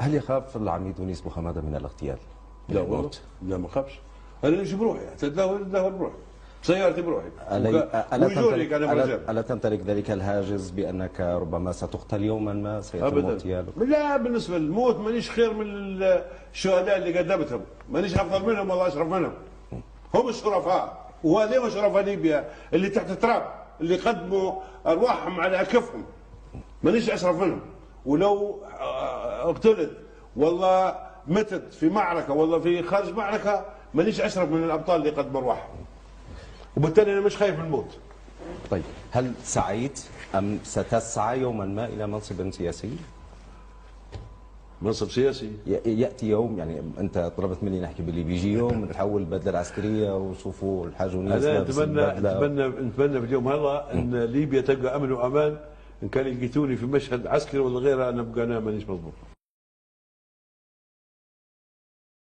هل يخاف العميد ونيس بوخمادة من الاغتيال؟ لا والله، لا ما خافش. انا نمشي بروحي، اتداول بروحي، بسيارتي بروحي. ألا تمتلك ذلك الهاجس بأنك ربما ستقتل يوما ما، سيتم اغتيالك؟ لا، بالنسبة للموت مانيش خير من الشهداء اللي قدمتهم، مانيش أفضل منهم ولا أشرف منهم. هم الشرفاء، وهذول شرفاء ليبيا اللي تحت التراب، اللي قدموا أرواحهم على أكفهم. مانيش أشرف منهم، ولو اقتلت والله متت في معركة والله في خارج معركة، مانيش أشرف من الأبطال اللي قدموا أرواحهم. وبالتالي أنا مش خايف من الموت. طيب، هل سعيت أم ستسعى يوما ما إلى منصب سياسي؟ منصب سياسي يأتي يوم، يعني أنت طلبت مني نحكي باللي بيجي يوم نتحول البدلة العسكرية وشوفوا الحاج ونيس. أنا نتمنى في اليوم هذا أن ليبيا تلقى أمن وأمان. إن كان لقيتوني في مشهد عسكري ولا غيره، أنا بقى أنا مانيش مضبوط.